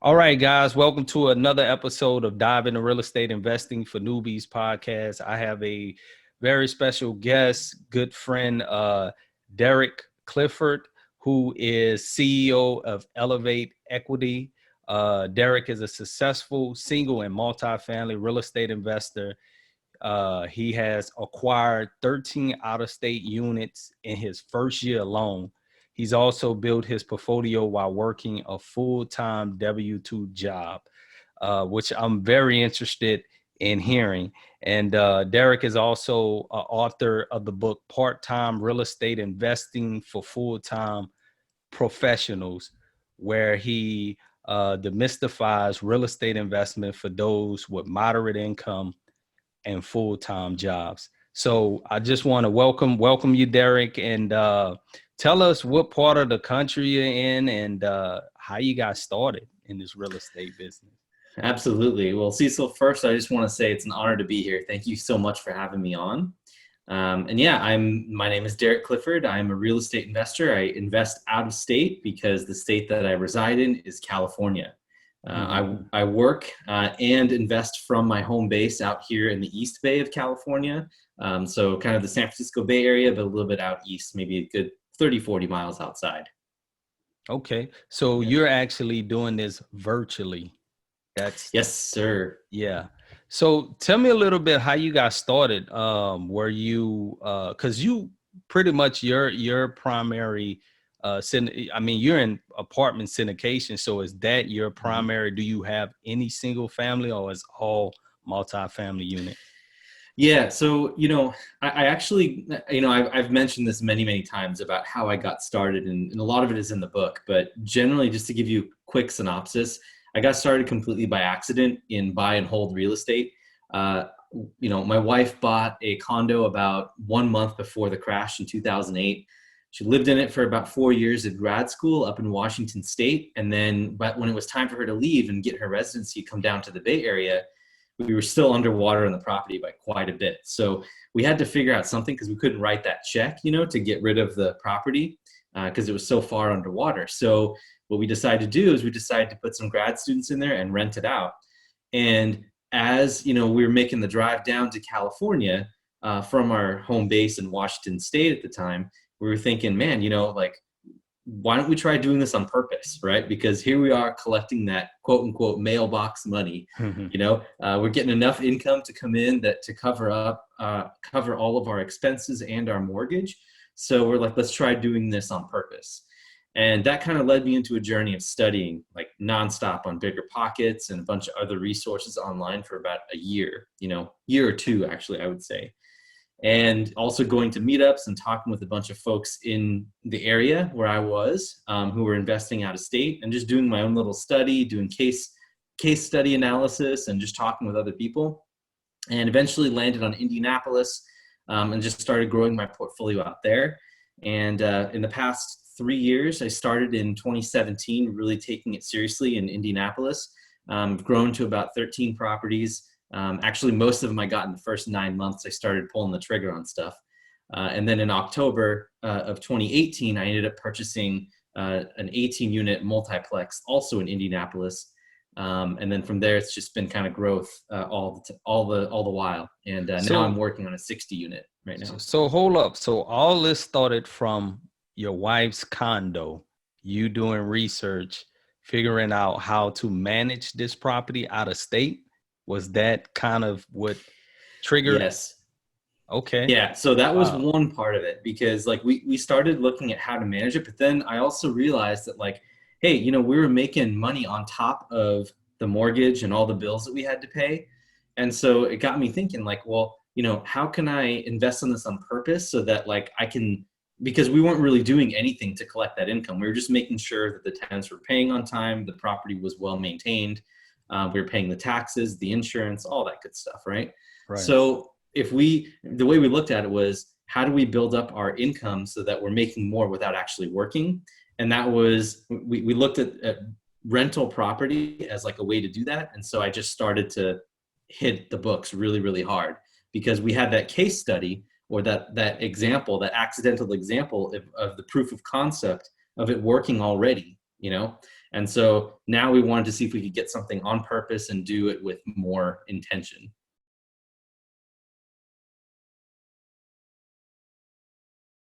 All right, guys, welcome to another episode of Dive into Real Estate Investing for Newbies podcast. I have a very special guest, good friend, Derek Clifford, who is CEO of Elevate Equity. Derek is a successful single and multifamily real estate investor. He has acquired 13 out-of-state units in his first year alone. He's also built his portfolio while working a full-time W-2 job, which I'm very interested in hearing. And Derek is also an author of the book, Part-Time Real Estate Investing for Full-Time Professionals, where he demystifies real estate investment for those with moderate income and full-time jobs. So I just want to welcome you, Derek, and tell us what part of the country you're in and how you got started in this real estate business. Absolutely. Well, Cecil, first, I just want to say it's an honor to be here. Thank you so much for having me on. My name is Derek Clifford. I'm a real estate investor. I invest out of state because the state that I reside in is California. I work and invest from my home base out here in the East Bay of California. So kind of the San Francisco Bay Area, but a little bit out east, maybe a good 30, 40 miles outside. Okay. So you're actually doing this virtually. Yes, sir. Yeah. So tell me a little bit how you got started. Were you, cause you pretty much your primary, you're in apartment syndication. So is that your primary? Do you have any single family or is all multifamily unit? Yeah. So, I actually, I've mentioned this many, many times about how I got started, and a lot of it is in the book, but generally, just to give you a quick synopsis, I got started completely by accident in buy and hold real estate. My wife bought a condo about 1 month before the crash in 2008. She lived in it for about 4 years at grad school up in Washington State. And then, but when it was time for her to leave and get her residency, come down to the Bay Area, we were still underwater on the property by quite a bit. So we had to figure out something because we couldn't write that check, to get rid of the property because it was so far underwater. So what we decided to do is we decided to put some grad students in there and rent it out. And as we were making the drive down to California from our home base in Washington State at the time, we were thinking, man, why don't we try doing this on purpose, right? Because here we are collecting that quote unquote mailbox money. We're getting enough income to come in to cover all of our expenses and our mortgage. So we're like, let's try doing this on purpose. And that kind of led me into a journey of studying like nonstop on Bigger Pockets and a bunch of other resources online for about a year, year or two, actually, I would say. And also going to meetups and talking with a bunch of folks in the area where I was, who were investing out of state, and just doing my own little study, doing case study analysis and just talking with other people, and eventually landed on Indianapolis and just started growing my portfolio out there. And in the past 3 years, I started in 2017, really taking it seriously in Indianapolis. I've grown to about 13 properties. Actually, most of them I got in the first 9 months. I started pulling the trigger on stuff. And then in October of 2018, I ended up purchasing an 18-unit multiplex also in Indianapolis. And then from there, it's just been kind of growth all the while. And now I'm working on a 60-unit right now. So hold up. So all this started from your wife's condo, you doing research, figuring out how to manage this property out of state. Was that kind of what triggered? Yes. Okay. Yeah. So that was one part of it, because like we started looking at how to manage it, but then I also realized that like, hey, we were making money on top of the mortgage and all the bills that we had to pay. And so it got me thinking like, well, how can I invest in this on purpose so that like I can, because we weren't really doing anything to collect that income. We were just making sure that the tenants were paying on time, the property was well maintained. We were paying the taxes, the insurance, all that good stuff, right? So the way we looked at it was, how do we build up our income so that we're making more without actually working? And that was, we looked at rental property as like a way to do that. And so I just started to hit the books really, really hard, because we had that case study or that example, that accidental example of the proof of concept of it working already, And so now we wanted to see if we could get something on purpose and do it with more intention.